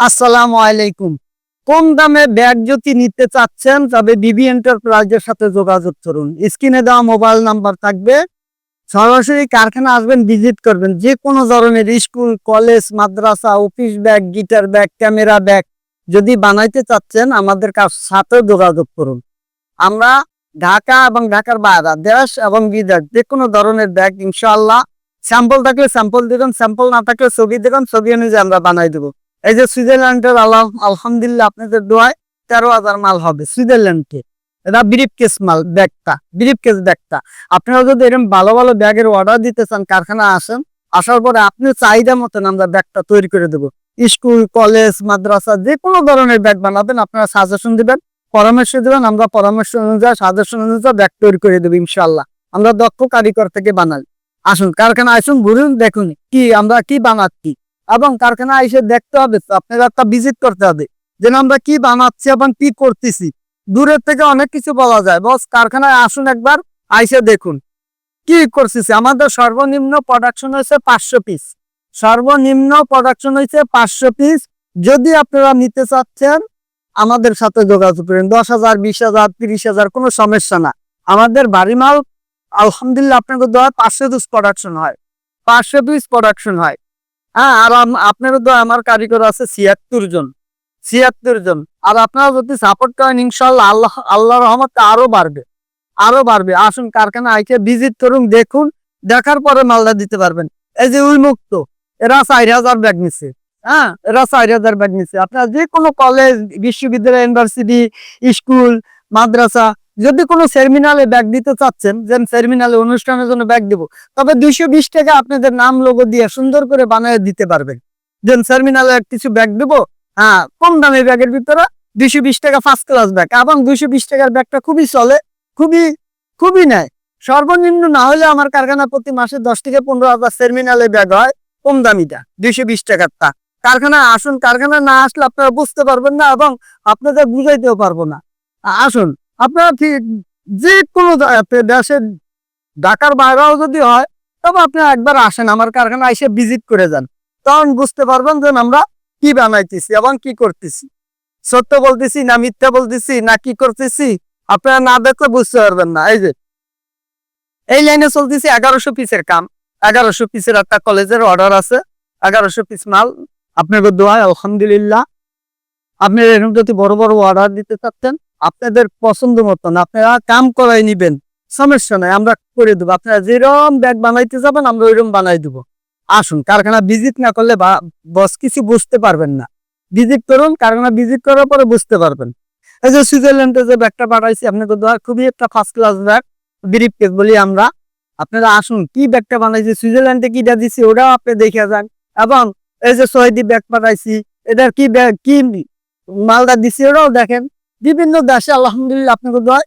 আসসালামু আলাইকুম। কম দামে ব্যাগ যদি নিতে চাচ্ছেন তবে বিবি এন্টারপ্রাইজের সাথে যোগাযোগ করুন। স্ক্রিনে দেওয়া মোবাইল নাম্বার থাকবে। সরাসরি কারখানা আসবেন, ভিজিট করবেন। যে কোনো ধরনের স্কুল, কলেজ, মাদ্রাসা, office bag, guitar bag, camera bag যদি বানাইতে চাচ্ছেন আমাদের সাথে যোগাযোগ করুন। আমরা ঢাকা এবং ঢাকার বাইরে, দেশ এবং বিদেশ যে কোনো ধরনের ব্যাগ ইনশাআল্লাহ স্যাম্পল থাকলে স্যাম্পল দিবেন, স্যাম্পল না থাকলে ছবি দেবেন, ছবি অনুযায়ী আমরা বানাই দেবো। এই যে সুইজারল্যান্ডের আলহামদুলিল্লাহ আপনাদের দোয়ায় 13,000 মাল হবে সুইজারল্যান্ডকে। এটা ব্রিফ কেস মাল ব্যাগটা, ব্রিফ কেস ব্যাগটা। আপনারা যদি এরকম ভালো ভালো ব্যাগের অর্ডার দিতে চান কারখানা আসেন, আসার পরে আপনি চাহিদা মতন আমরা ব্যাগটা তৈরি করে দেবো। স্কুল, কলেজ, মাদ্রাসা যে কোনো ধরনের ব্যাগ বানাবেন, আপনারা সাজেশন দিবেন, পরামর্শ দিবেন, আমরা পরামর্শ অনুযায়ী সাজেশন অনুযায়ী ব্যাগ তৈরি করে দেবো ইনশাল্লাহ। আমরা দক্ষ কারিগর থেকে বানাই। আসুন কারখানা আসুন, ঘুরুন, দেখুন কি আমরা কি বানাচ্ছি, এবং কারখানা এসে দেখতে হবে, আপনাকে একটা ভিজিট করতে হবে যে আমরা কি বানাচ্ছি এবং কি করতেছি। দূরের থেকে অনেক কিছু বলা যায়, বস কারখানায় আসুন একবার, আইসে দেখুন কি করতেছি। আমাদের সর্বনিম্ন প্রোডাকশন হয়েছে 500 পিস, সর্বনিম্ন প্রোডাকশন হয়েছে 500 পিস। যদি আপনারা নিতে চাচ্ছেন আমাদের সাথে যোগাযোগ করেন। 10,000, 20,000, 30,000 কোনো সমস্যা না। আমাদের বাড়ি মাল আলহামদুলিল্লাহ আপনাকে দেওয়া 500 পিস প্রোডাকশন হয়, 500 পিস প্রোডাকশন হয়। হ্যাঁ, আর আপনারও তো আমার কারিগর আছে 76 জন, 76 জন। আর আপনারা যদি সাপোর্ট করেন ইনশাল্লাহ আল্লাহর রহমতে আরো বাড়বে, আরো বাড়বে। আসুন কারখানা আইকে ভিজিট করুন, দেখুন, দেখার পরে মালটা দিতে পারবেন। এই যে উন্মুক্ত, এরা 4,000 ব্যাগ নিচ্ছে। হ্যাঁ, এরা 4,000 ব্যাগ নিচ্ছে। আপনারা যে কোনো কলেজ, বিশ্ববিদ্যালয়, ইউনিভার্সিটি, স্কুল, মাদ্রাসা যদি কোনো সেমিনারে ব্যাগ দিতে চাচ্ছেন, যে সেমিনারে অনুষ্ঠানের জন্য ব্যাগ দিব, তবে 220 টাকা আপনাদের নাম লোগো দিয়ে সুন্দর করে বানিয়ে দিতে পারবেন। যে সেমিনারে কিছু ব্যাগ দেবো, হ্যাঁ কম দামে ব্যাগের ভিতরে 220 টাকা ফার্স্ট ক্লাস ব্যাগ, এবং 220 টাকার ব্যাগটা খুবই চলে, খুবই খুবই নেয়। সর্বনিম্ন না হলে আমার কারখানা প্রতি মাসে 10 থেকে 15,000 সেমিনালে ব্যাগ হয়, কম দামিটা 220 টাকারটা। কারখানা আসুন, কারখানা না আসলে আপনারা বুঝতে পারবেন না এবং আপনাদের বুঝাইতেও পারবো না। আসুন আপনারা ঠিক যে কোনো দেশের, ঢাকার বাইরেও যদি হয়, তবে আপনারা একবার আসেন আমার কারখানা এসে ভিজিট করে যান, তখন বুঝতে পারবেন যে আমরা কি বানাইতেছি এবং কি করতেছি, সত্য বলতেছি না মিথ্যা বলতেছি না কি করতেছি, আপনারা না দেখলে বুঝতে পারবেন না। এই যে এই লাইনে চলতেছি 1100 পিসের কাম, 1100 পিসের একটা কলেজের অর্ডার আছে, 1100 পিস মাল আপনাকে দোয়ায় আলহামদুলিল্লাহ। আপনি এরকম যদি বড় বড় অর্ডার দিতে চাচ্ছেন আপনাদের পছন্দ মতন আপনারা কাম করাই নিবেন, সমস্যা নাই, আমরা করে দেবো। আপনারা যেরকম ব্যাগ বানাইতে যাবেন আমরা ওইরকম বানাই দেবো। আসুন কারখানা ভিজিট না করলে বস কিছু বুঝতে পারবেন না। ভিজিট করুন, কারখানা ভিজিট করার পরে বুঝতে পারবেন। এই যে সুইজারল্যান্ডে যে ব্যাগটা পাঠাইছি আপনাকে দেওয়া, খুবই একটা first class bag, brief case বলি আমরা। আপনারা আসুন কি ব্যাগটা বানাইছি, সুইজারল্যান্ডে কিটা দিচ্ছি ওটাও আপনি দেখে যান। এবং এই যে সৌদি ব্যাগ পাঠাইছি, এটার কি ব্যাগ, কি মালদা দিচ্ছি ওরাও দেখেন। বিভিন্ন দেশে আলহামদুলিল্লাহ আপনাকে দেয়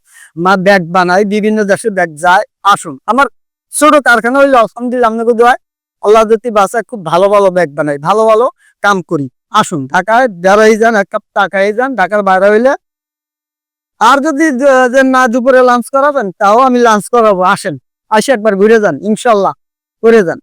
ব্যাগ বানায়, বিভিন্ন দেশে ব্যাগ যায়। আসুন আমার ছোট কারখানা হইলে আলহামদুলিল্লাহ আপনাকে দেয় আল্লাহ যদি বাসায় খুব ভালো ভালো ব্যাগ বানাই, ভালো ভালো কাম করি। আসুন ঢাকায় যারাই যান এক কাপ টাকাই যান, ঢাকার বাইরে হইলে। আর যদি না দুপুরে লাঞ্চ করাবেন তাও আমি লাঞ্চ করাবো, আসেন, আসে একবার ঘুরে যান ইনশাল্লাহ, করে যান।